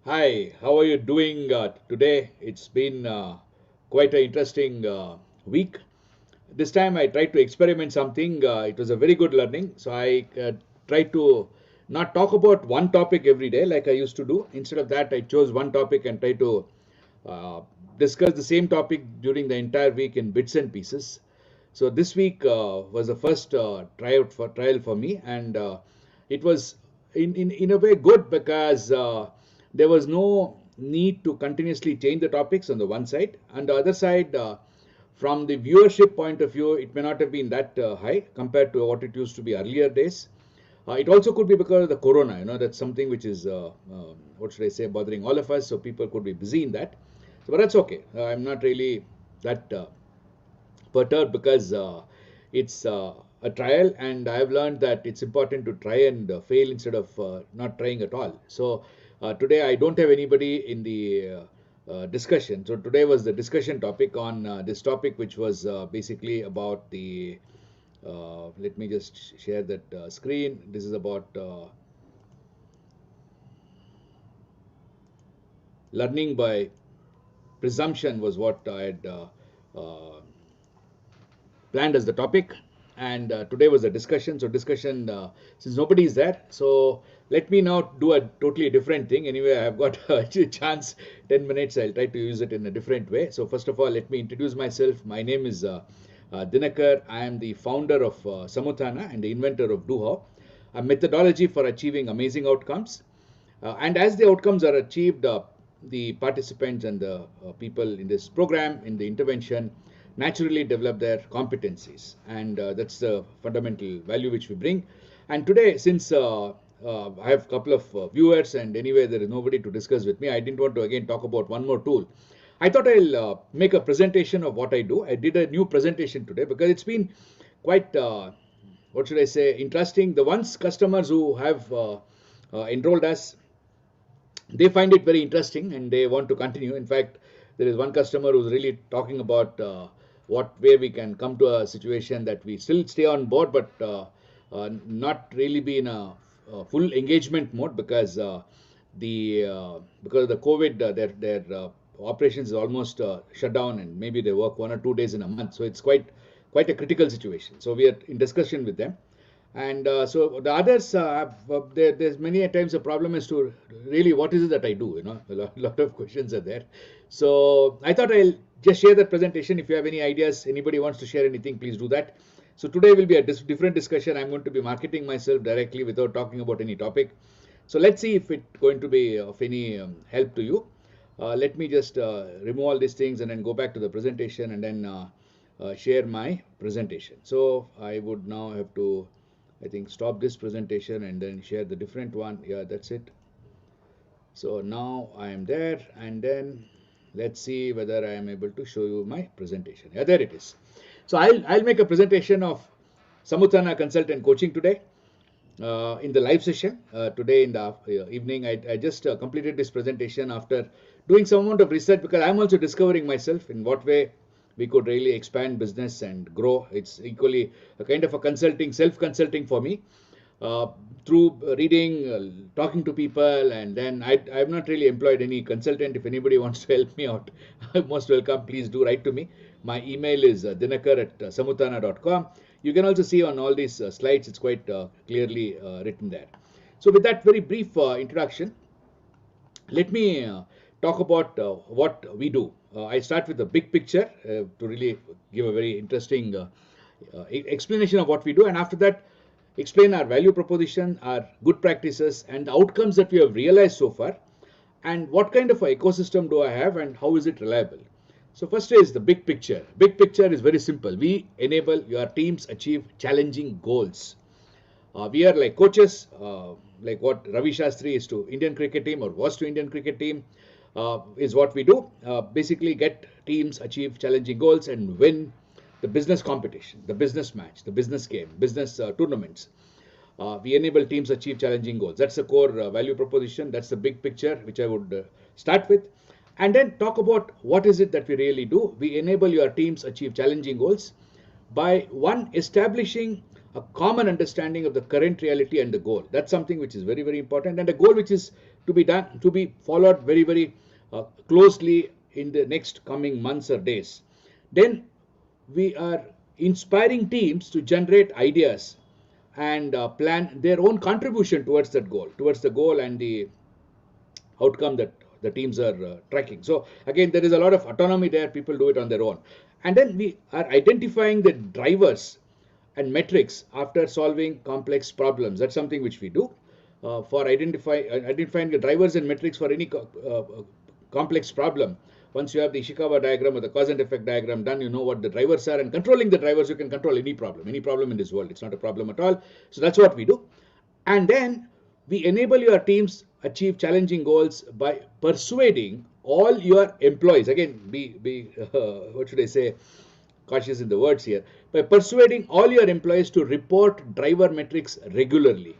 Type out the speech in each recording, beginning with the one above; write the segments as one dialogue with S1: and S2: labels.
S1: Hi, how are you doing today? It's been quite an interesting week. This time I tried to experiment something. It was a very good learning. So I tried to not talk about one topic every day like I used to do. Instead of that, I chose one topic and tried to uh, discuss the same topic during the entire week in bits and pieces. So this week was the first trial for me, and it was in a way good because there was no need to continuously change the topics on the one side. On the other side, from the viewership point of view, it may not have been that high compared to what it used to be earlier days. It also could be because of the corona. That's something which is what should I say, bothering all of us. So people could be busy in that. So, but that's okay. I'm not really that perturbed because it's a trial, and I've learned that it's important to try and fail instead of not trying at all. So today I don't have anybody in the discussion. So today was the discussion topic on this topic, which was basically about the. Let me just share that screen. This is about learning by presumption was what I had planned as the topic, and today was a discussion. So discussion, since nobody is there, so let me now do a totally different thing. Anyway, I've got a chance, 10 minutes. I'll try to use it in a different way. So first of all, let me introduce myself. My name is Dinakar. I am the founder of Samutana and the inventor of Duho, a methodology for achieving amazing outcomes. And as the outcomes are achieved, the participants and the people in this program, in the intervention, naturally develop their competencies. And that's the fundamental value which we bring. And today, since I have a couple of viewers, and anyway, there is nobody to discuss with me, I didn't want to again talk about one more tool. I thought I'll make a presentation of what I do. I did a new presentation today because it's been quite, what should I say, interesting. The ones customers who have enrolled us, they find it very interesting and they want to continue. In fact, there is one customer who's really talking about what way we can come to a situation that we still stay on board, but not really be in a full engagement mode because because of the COVID, their operations is almost shut down, and maybe they work 1 or 2 days in a month. So it's quite a critical situation. So we are in discussion with them, and so the others, there's many times the problem is to really what is it that I do. A lot of questions are there. So I thought I'll just share that presentation. If you have any ideas, anybody wants to share anything, please do that. So today will be a different discussion. I'm going to be marketing myself directly without talking about any topic. So let's see if it's going to be of any help to you. Let me just remove all these things and then go back to the presentation, and then share my presentation. So I would now have to, I think, stop this presentation and then share the different one. Yeah, that's it. So now I am there, and then let's see whether I am able to show you my presentation. Yeah, there it is. So I'll make a presentation of Samutana Consultant Coaching today in the live session today in the evening. I just completed this presentation after doing some amount of research because I'm also discovering myself in what way we could really expand business and grow. It's equally a kind of a consulting, self-consulting for me. Through reading, talking to people, and then I've not really employed any consultant. If anybody wants to help me out, most welcome. Please do write to me. My email is dinakar@samutana.com. You can also see on all these slides, it's quite clearly written there. So with that very brief introduction, let me talk about what we do. I start with the big picture to really give a very interesting explanation of what we do, and after that, explain our value proposition, our good practices, and the outcomes that we have realized so far, and what kind of a ecosystem do I have, and how is it reliable. So first is the big picture. Big picture is very simple. We enable your teams achieve challenging goals. We are like coaches, like what Ravi Shastri is to Indian cricket team or was to Indian cricket team, is what we do. Basically, get teams achieve challenging goals and win the business competition, the business match, the business game, business tournaments. We enable teams achieve challenging goals. That's the core value proposition. That's the big picture, which I would start with. And then talk about what is it that we really do. We enable your teams achieve challenging goals by one, establishing a common understanding of the current reality and the goal. That's something which is very, very important, and a goal which is to be done, to be followed very, very closely in the next coming months or days. Then we are inspiring teams to generate ideas and plan their own contribution towards that goal, towards the goal and the outcome that the teams are tracking. So again, there is a lot of autonomy there. People do it on their own. And then we are identifying the drivers and metrics after solving complex problems. That's something which we do for identifying the drivers and metrics for any complex problem. Once you have the Ishikawa diagram or the cause and effect diagram done, you know what the drivers are, and controlling the drivers, you can control any problem in this world. It's not a problem at all. So that's what we do. And then we enable your teams achieve challenging goals by persuading all your employees. Again, be what should I say, cautious in the words here. By persuading all your employees to report driver metrics regularly.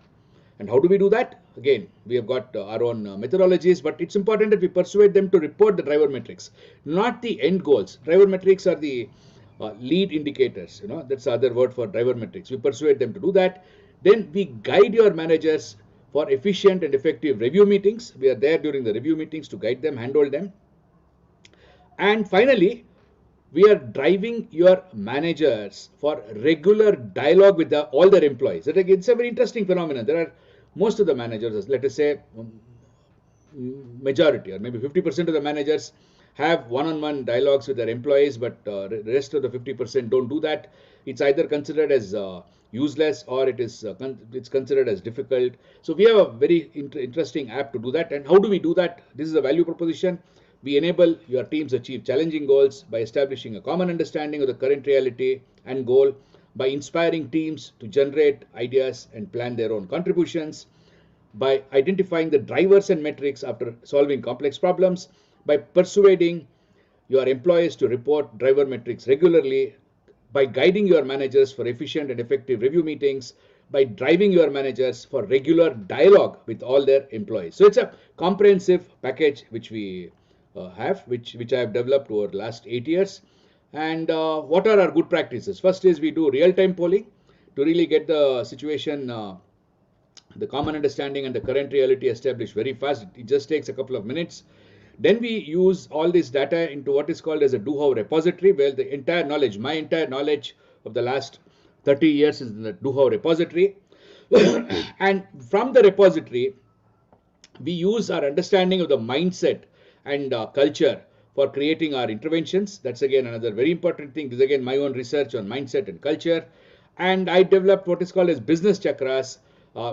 S1: And how do we do that? Again, we have got our own methodologies, but it's important that we persuade them to report the driver metrics, not the end goals. Driver metrics are the lead indicators. That's the other word for driver metrics. We persuade them to do that. Then we guide your managers for efficient and effective review meetings. We are there during the review meetings to guide them, handhold them. And finally, we are driving your managers for regular dialogue with all their employees. It's a very interesting phenomenon. There are most of the managers, let us say majority or maybe 50% of the managers have one-on-one dialogues with their employees, but the rest of the 50% don't do that. It's either considered as useless or it's considered as difficult. So we have a very interesting app to do that. And how do we do that? This is a value proposition. We enable your teams achieve challenging goals by establishing a common understanding of the current reality and goal, by inspiring teams to generate ideas and plan their own contributions, by identifying the drivers and metrics after solving complex problems, by persuading your employees to report driver metrics regularly, by guiding your managers for efficient and effective review meetings, by driving your managers for regular dialogue with all their employees. So it's a comprehensive package which we which I have developed over the last 8 years. And what are our good practices? First is we do real-time polling to really get the situation, the common understanding and the current reality established very fast. It just takes a couple of minutes. Then we use all this data into what is called as a do-how repository, where the entire knowledge, my entire knowledge of the last 30 years is in the do-how repository. And from the repository, we use our understanding of the mindset and culture for creating our interventions. That's again another very important thing. This is again my own research on mindset and culture. And I developed what is called as business chakras,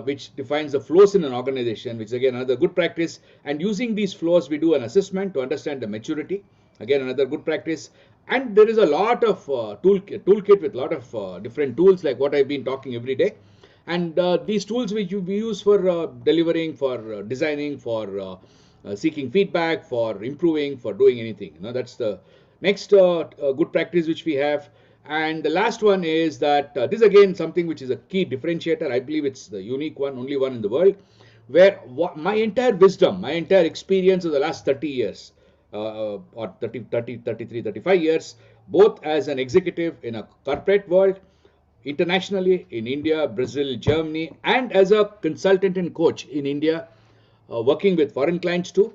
S1: which defines the flows in an organization, which is again another good practice. And using these flows, we do an assessment to understand the maturity. Again, another good practice. And there is a lot of toolkit with a lot of different tools, like what I've been talking every day. And these tools which we use for delivering, for designing, for seeking feedback, for improving, for doing anything. That's the next good practice which we have. And the last one is that this again something which is a key differentiator. I believe it's the unique one, only one in the world, where my entire wisdom, my entire experience of the last 30 years, or 33, 35 years, both as an executive in a corporate world, internationally in India, Brazil, Germany, and as a consultant and coach in India, working with foreign clients too.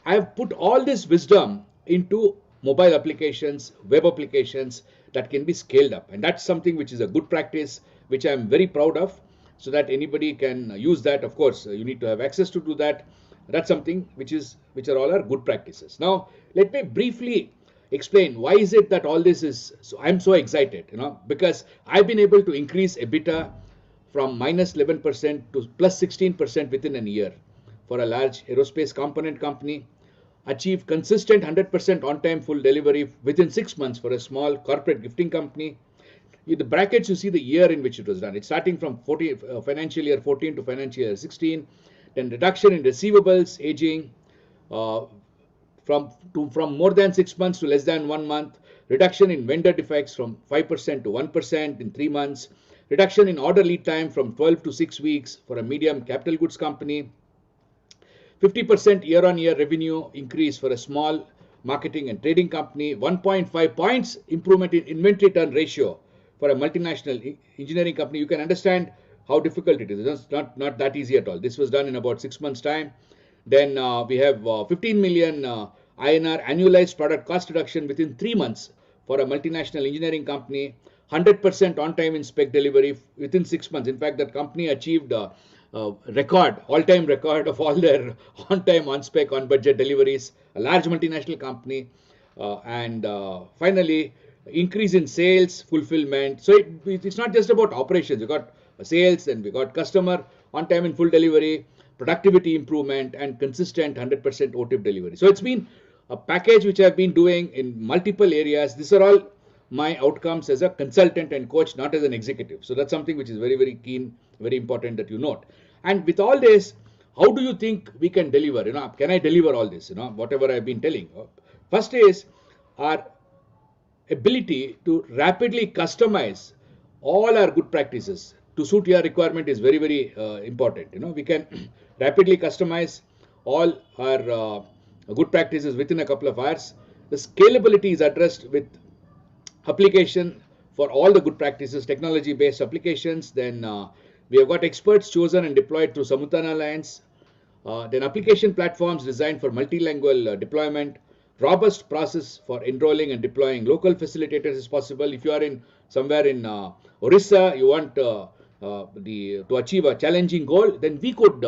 S1: I have put all this wisdom into mobile applications, web applications that can be scaled up. And that's something which is a good practice, which I'm very proud of, so that anybody can use that. Of course, you need to have access to do that. That's something which are all our good practices. Now, let me briefly explain why is it that all this is, so I'm so excited, because I've been able to increase EBITDA from minus 11% to plus 16% within a year for a large aerospace component company, achieve consistent 100% on-time full delivery within 6 months for a small corporate gifting company. In the brackets, you see the year in which it was done. It's starting from financial year 14 to financial year 16. Then reduction in receivables, aging, from more than 6 months to less than 1 month. Reduction in vendor defects from 5% to 1% in 3 months. Reduction in order lead time from 12 to 6 weeks for a medium capital goods company. 50% year-on-year revenue increase for a small marketing and trading company. 1.5 points improvement in inventory turn ratio for a multinational engineering company. You can understand how difficult it is. It's not that easy at all. This was done in about 6 months' time. Then we have 15 million INR annualized product cost reduction within 3 months for a multinational engineering company. 100% on time in spec delivery within 6 months. In fact, that company achieved record, all-time record of all their on-time, on-spec, on-budget deliveries. A large multinational company, and finally, increase in sales, fulfillment. So it's not just about operations. We got sales, and we got customer on-time and full delivery, productivity improvement, and consistent 100% OTIP delivery. So it's been a package which I've been doing in multiple areas. These are all my outcomes as a consultant and coach, not as an executive. So that's something which is very, very keen, very important that you note. And with all this, how do you think we can deliver? Can I deliver all this? Whatever I've been telling. First is our ability to rapidly customize all our good practices to suit your requirement is very, very important. We can rapidly customize all our good practices within a couple of hours. The scalability is addressed with application for all the good practices, technology based applications. Then we have got experts chosen and deployed through Samutana Alliance. Then application platforms designed for multilingual deployment. Robust process for enrolling and deploying local facilitators is possible. If you are in somewhere in Orissa, you want to achieve a challenging goal, then we could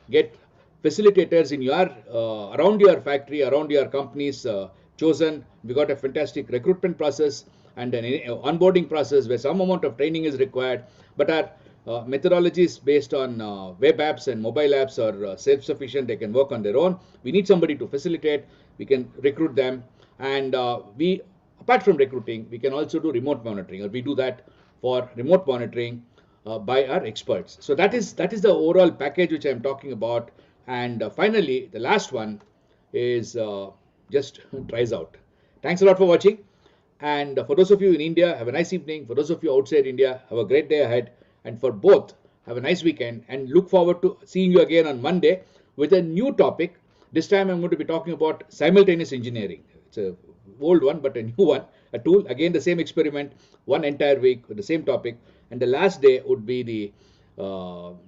S1: get facilitators in your around your factory, around your companies chosen. We got a fantastic recruitment process and an onboarding process where some amount of training is required, but our methodologies based on web apps and mobile apps are self-sufficient. They can work on their own. We need somebody to facilitate. We can recruit them, and we, apart from recruiting, we can also do remote monitoring, or we do that for remote monitoring by our experts. So that is the overall package which I am talking about. And finally, the last one is just tries out. Thanks a lot for watching. And for those of you in India, have a nice evening. For those of you outside India, have a great day ahead. And for both, have a nice weekend, and look forward to seeing you again on Monday with a new topic. This time I'm going to be talking about simultaneous engineering. It's an old one, but a new one, a tool. Again, the same experiment, one entire week with the same topic. And the last day would be the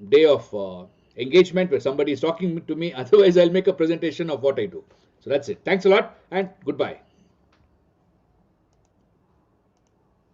S1: day of engagement where somebody is talking to me. Otherwise, I'll make a presentation of what I do. So that's it. Thanks a lot, and goodbye.